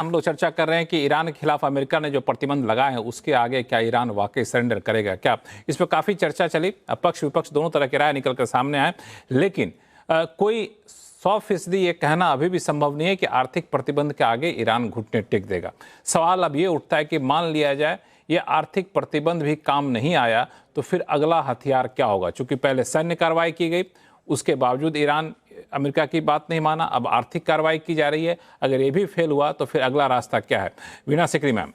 हम लोग चर्चा कर रहे हैं कि ईरान के खिलाफ अमेरिका ने जो प्रतिबंध लगाए हैं उसके आगे क्या ईरान वाकई सरेंडर करेगा क्या, इस पर काफी चर्चा चली। पक्ष विपक्ष दोनों तरह की राय निकल कर सामने आए, लेकिन कोई 100% ये कहना अभी भी संभव नहीं है कि आर्थिक प्रतिबंध के आगे ईरान घुटने टेक देगा। सवाल अब ये उठता है कि मान लिया जाए ये आर्थिक प्रतिबंध भी काम नहीं आया तो फिर अगला हथियार क्या होगा। चूंकि पहले सैन्य कार्रवाई की गई, उसके बावजूद ईरान अमेरिका की बात नहीं माना, अब आर्थिक कार्रवाई की जा रही है। अगर ये भी फेल हुआ तो फिर अगला रास्ता क्या है? वीणा सिकरी मैम।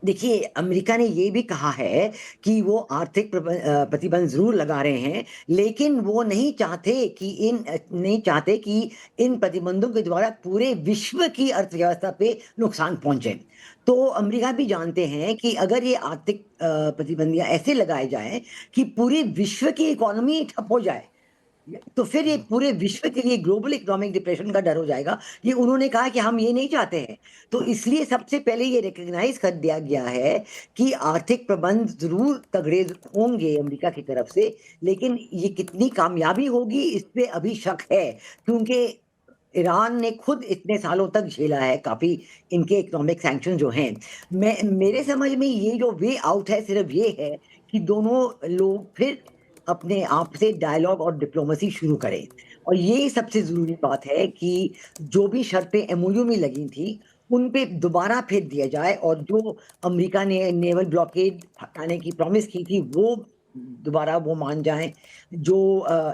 देखिए, अमेरिका ने ये भी कहा है कि वो आर्थिक प्रतिबंध ज़रूर लगा रहे हैं, लेकिन वो नहीं चाहते कि इन प्रतिबंधों के द्वारा पूरे विश्व की अर्थव्यवस्था पे नुकसान पहुँचे। तो अमेरिका भी जानते हैं कि अगर ये आर्थिक प्रतिबंधियाँ ऐसे लगाए जाएँ कि पूरे विश्व की इकोनॉमी ठप हो जाए, तो फिर ये पूरे विश्व के लिए ग्लोबल इकोनॉमिक डिप्रेशन का डर हो जाएगा। ये उन्होंने कहा कि हम ये नहीं चाहते हैं। तो इसलिए सबसे पहले ये रिकॉग्नाइज़ कर दिया गया है कि आर्थिक प्रबंध ज़रूर तगड़े होंगे अमेरिका की तरफ से, लेकिन ये कितनी कामयाबी होगी इस पे अभी शक है, क्योंकि ईरान ने खुद इतने सालों तक झेला है काफ़ी इनके इकोनॉमिक सैंक्शन जो हैं। मेरे समझ में ये जो वे आउट है सिर्फ़ ये है कि दोनों लोग फिर अपने आप से डायलॉग और डिप्लोमेसी शुरू करें। और ये सबसे ज़रूरी बात है कि जो भी शर्तें एमओयू में लगी थी, उन पे दोबारा फेर दिया जाए और जो अमेरिका ने नेवल ब्लॉकेड हटाने की प्रॉमिस की थी, वो दोबारा वो मान जाएँ। जो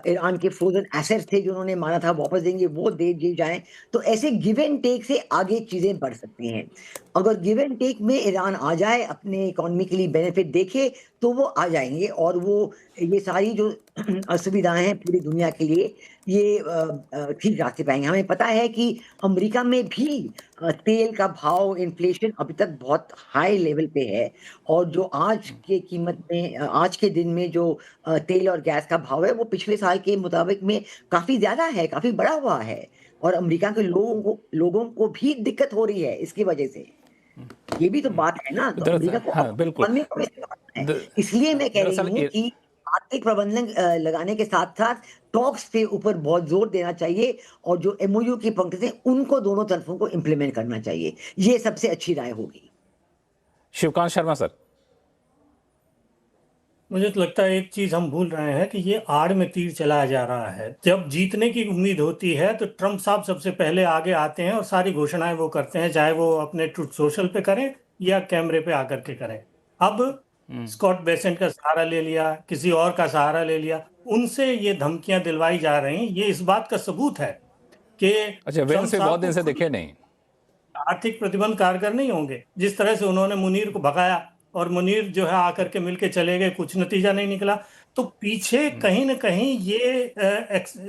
ईरान के फ्रोज़न एसेट्स थे जो उन्होंने माना था वापस देंगे, वो दे दिए जाएँ। तो ऐसे गिव एंड टेक से आगे चीज़ें बढ़ सकती हैं। अगर गिव एंड टेक में ईरान आ जाए, अपने इकोनॉमी के लिए बेनिफिट देखे, तो वो आ जाएँगे और वो ये सारी जो असुविधाएँ हैं पूरी दुनिया के लिए, ये ठीक रास्ते पे आएँगे। हमें पता है कि अमेरिका में भी तेल का भाव, इन्फ्लेशन अभी तक बहुत हाई लेवल पे है और जो आज के कीमत में आज के दिन में जो तेल और गैस का भाव है, वो पिछले साल के मुताबिक में काफ़ी ज़्यादा है, काफ़ी बढ़ा हुआ है और अमेरिका के लोगों को भी दिक्कत हो रही है इसकी वजह से। ये भी तो बात है ना, तो अमेरिका दरअसल को हाँ, अपनी बिल्कुल। इकोनॉमी को भी संभालना है। द- इसलिए मैं कह रही दरअसल हूँ कि आर्थिक प्रबंधन लगाने के साथ-साथ टॉक्स पे ऊपर बहुत ज़ोर देना चाहिए और जो एमओयू की पंक्ति हैं, उनको दोनों तरफों को इम्प्लीमेंट करना चाहिए। ये सबसे अच्छी राय होगी। शिवकांत शर्मा सर। मुझे तो लगता है एक चीज हम भूल रहे हैं कि ये आड़ में तीर चलाया जा रहा है। जब जीतने की उम्मीद होती है तो ट्रम्प साहब सबसे पहले आगे आते हैं और सारी घोषणाएं वो करते हैं, चाहे वो अपने ट्रुथ सोशल पे करें या कैमरे पे आकर के करें। अब स्कॉट बेसेंट का सहारा ले लिया, किसी और का सहारा ले लिया, उनसे ये धमकियां दिलवाई जा रही। ये इस बात का सबूत है कि अच्छा, ट्रम्प वेंस भी बहुत साहब को दिन से खुद दिखे नहीं। आर्थिक प्रतिबंध कारगर नहीं होंगे। जिस तरह से उन्होंने मुनीर को भगाया और मुनीर जो है आकर के मिलके चले गए, कुछ नतीजा नहीं निकला। तो पीछे कहीं ना कहीं ये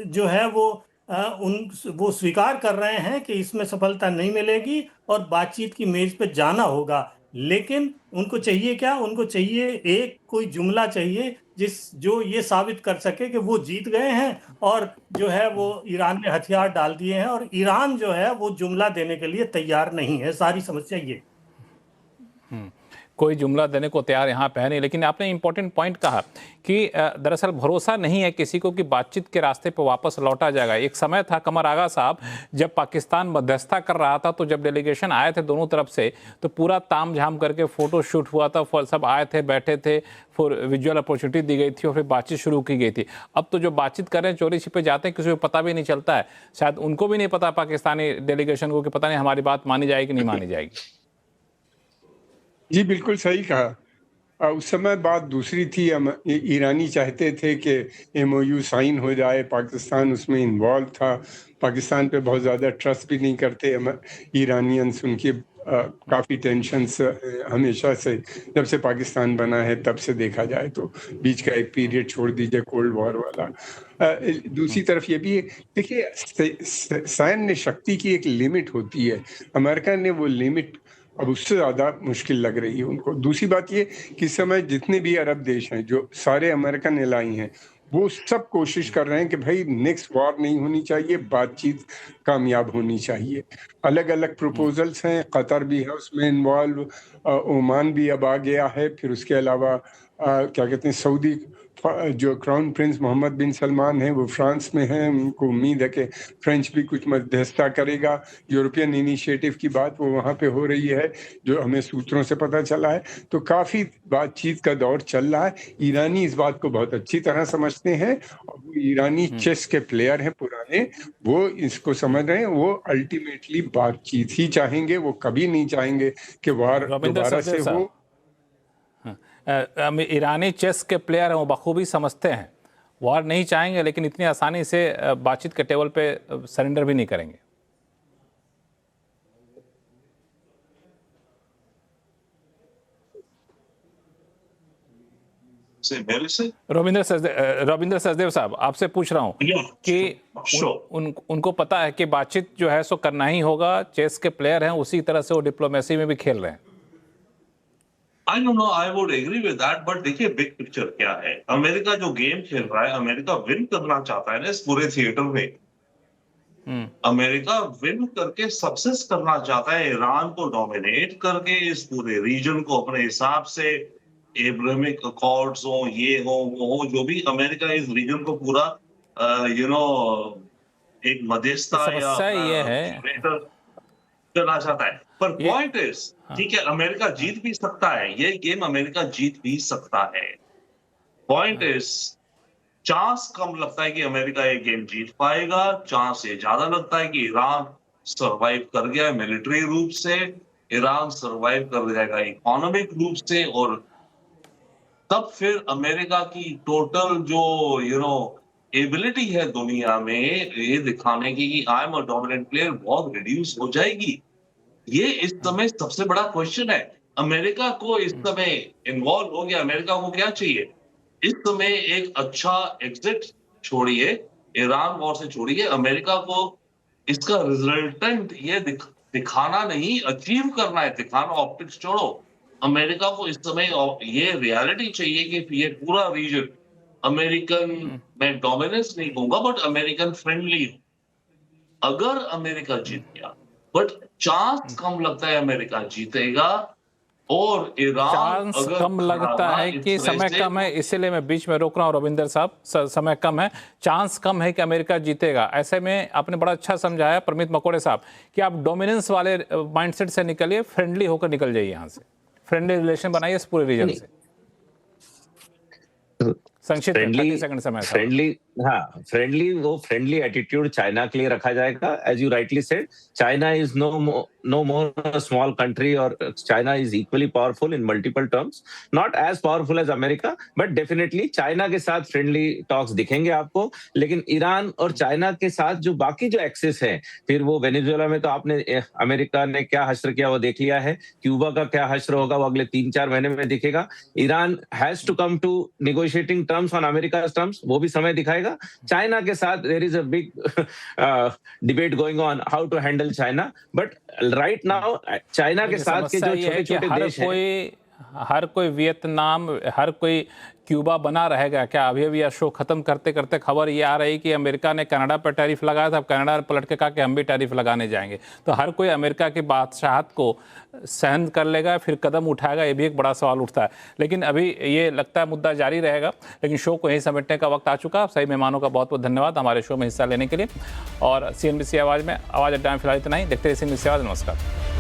जो है वो स्वीकार कर रहे हैं कि इसमें सफलता नहीं मिलेगी और बातचीत की मेज पे जाना होगा। लेकिन उनको चाहिए क्या? उनको चाहिए एक कोई जुमला चाहिए जो ये साबित कर सके कि वो जीत गए हैं और जो है वो ईरान ने हथियार डाल दिए हैं, और ईरान जो है वो जुमला देने के लिए तैयार नहीं है। सारी समस्या ये। कोई जुमला देने को तैयार यहाँ पे है नहीं। लेकिन आपने इंपॉर्टेंट पॉइंट कहा कि दरअसल भरोसा नहीं है किसी को कि बातचीत के रास्ते पर वापस लौटा जाएगा। एक समय था कमर आगा साहब, जब पाकिस्तान मध्यस्थता कर रहा था, तो जब डेलीगेशन आए थे दोनों तरफ से, तो पूरा ताम झाम करके फोटो शूट हुआ था, सब आए थे, बैठे थे, फिर विजुअल अपॉर्चुनिटी दी गई थी और फिर बातचीत शुरू की गई थी। अब तो जो बातचीत कर रहे हैं चोरी छिपे जाते हैं, किसी को पता भी नहीं चलता है। शायद उनको भी नहीं पता पाकिस्तानी डेलीगेशन को कि पता नहीं हमारी बात मानी जाएगी कि नहीं मानी जाएगी। जी बिल्कुल सही कहा। उस समय बात दूसरी थी। ईरानी चाहते थे कि एमओयू साइन हो जाए, पाकिस्तान उसमें इन्वॉल्व था। पाकिस्तान पे बहुत ज़्यादा ट्रस्ट भी नहीं करते ईरानियंस। उनकी काफ़ी टेंशन्स हमेशा से, जब से पाकिस्तान बना है तब से देखा जाए तो, बीच का एक पीरियड छोड़ दीजिए कोल्ड वॉर वाला। दूसरी तरफ ये भी है, देखिए सैन्य शक्ति की एक लिमिट होती है। अमेरिका ने वो लिमिट अब उससे ज़्यादा मुश्किल लग रही है उनको। दूसरी बात ये कि इस समय जितने भी अरब देश हैं, जो सारे अमेरिकन एलाई हैं, वो सब कोशिश कर रहे हैं कि भाई नेक्स्ट वॉर नहीं होनी चाहिए, बातचीत कामयाब होनी चाहिए। अलग अलग प्रपोजल्स हैं, कतर भी है उसमें इन्वॉल्व, ओमान भी अब आ गया है, फिर उसके अलावा क्या कहते हैं, सऊदी जो क्राउन प्रिंस मोहम्मद बिन सलमान हैं वो फ्रांस में हैं, उनको उम्मीद है कि फ्रेंच भी कुछ मध्यस्थता करेगा। यूरोपियन इनिशिएटिव की बात वो वहाँ पे हो रही है, जो हमें सूत्रों से पता चला है। तो काफ़ी बातचीत का दौर चल रहा है। ईरानी इस बात को बहुत अच्छी तरह समझते हैं और वो ईरानी चेस के प्लेयर हैं पुराने, वो इसको समझ रहे हैं। वो अल्टीमेटली बातचीत ही चाहेंगे, वो कभी नहीं चाहेंगे कि वार रविंद्र दोबारा से सचदेव हो। ईरानी चेस के प्लेयर हैं, वो बखूबी समझते हैं, वार नहीं चाहेंगे, लेकिन इतनी आसानी से बातचीत के टेबल पे सरेंडर भी नहीं करेंगे। रविंद्र सचदेव साहब, आपसे पूछ रहा हूं कि उनको पता है कि बातचीत जो है सो करना ही होगा, चेस के प्लेयर हैं, उसी तरह से वो डिप्लोमेसी में भी खेल रहे हैं। I don't know, I would agree with that, but देखिए बिग पिक्चर क्या है। अमेरिका जो गेम खेल रहा है, अमेरिका विन करना चाहता है ना इस पूरे थिएटर में। अमेरिका विन करके सक्सेस करना चाहता है, ईरान को डोमिनेट करके इस पूरे रीजन को अपने हिसाब से, एब्राहमिक अकॉर्ड्स हो, ये हो वो हो, जो भी अमेरिका इस रीजन को पूरा एक मध्यस्थता या ये है करना चाहता है। पर पॉइंट इज, ठीक है, अमेरिका जीत भी सकता है, ये गेम अमेरिका जीत भी सकता है। पॉइंट इज, चांस कम लगता है कि अमेरिका ये गेम जीत पाएगा, चांस ये ज्यादा लगता है कि ईरान सरवाइव कर गया मिलिट्री रूप से, ईरान सरवाइव कर जाएगा इकोनॉमिक रूप से, और तब फिर अमेरिका की टोटल जो एबिलिटी है दुनिया में ये दिखाने की कि I am a dominant player बहुत रिड्यूस हो जाएगी। ये इस समय सबसे बड़ा क्वेश्चन है। अमेरिका को इस समय इन्वॉल्व हो गया, अमेरिका को क्या चाहिए इस समय? एक अच्छा एग्जिट छोड़िए, ईरान वॉर से छोड़िए, अमेरिका को इसका रिजल्टेंट ये दिखाना नहीं, अचीव करना है, दिखाना, ऑप्टिक्स छोड़ो। अमेरिका को इस समय ये रियलिटी चाहिए कि ये पूरा रीजन अमेरिकन, मैं डोमिनेंस नहीं कहूंगा बट अमेरिकन फ्रेंडली। अगर अमेरिका जीत गया, बट चांस कम लगता है अमेरिका जीतेगा, और ईरान चांस कम लगता है कि समय कम है, इसीलिए मैं बीच में रोक रहा हूं रविंदर साहब, समय कम है, चांस कम है कि अमेरिका जीतेगा। ऐसे में आपने बड़ा अच्छा समझाया प्रमित मकोड़े साहब कि आप डोमिनेंस वाले माइंडसेट से निकलिए, फ्रेंडली होकर निकल जाइए यहां से, फ्रेंडली रिलेशन बनाइए इस पूरे रीजन से। संक्षिप्त फ्रेंडली एटीट्यूड चाइना के लिए रखा जाएगा। As you rightly said, China is no more a small country, और China is equally powerful in multiple terms, not as powerful as America, but definitely China के साथ फ्रेंडली टॉक्स दिखेंगे आपको। लेकिन ईरान और चाइना के साथ जो बाकी जो एक्सेस है, फिर वो वेनेजुएला में तो आपने अमेरिका ने क्या हश्र किया वो देख लिया है, क्यूबा का क्या हश्र होगा वो अगले 3-4 महीने में दिखेगा। Iran has to come to negotiating terms on America's terms, वो भी समय दिखाएगा। चाइना के साथ there is a big debate going on how to handle China, but right now China के साथ के जो छोटे-छोटे देश हैं, हर कोई वियतनाम, हर कोई क्यूबा बना रहेगा क्या? अभी अभी यह शो खत्म करते करते खबर ये आ रही कि अमेरिका ने कनाडा पर टैरिफ लगाया था, अब कनाडा पलट के कहा कि हम भी टैरिफ लगाने जाएंगे। तो हर कोई अमेरिका की बादशाहत को सहन कर लेगा, फिर कदम उठाएगा, ये भी एक बड़ा सवाल उठता है। लेकिन अभी ये लगता है मुद्दा जारी रहेगा, लेकिन शो को यहीं समेटने का वक्त आ चुका। सही मेहमानों का बहुत बहुत धन्यवाद हमारे शो में हिस्सा लेने के लिए, और CNBC आवाज़ में, आवाज़ अड्डा में फिलहाल इतना ही। देखते रहिए CNBC आवाज़। नमस्कार।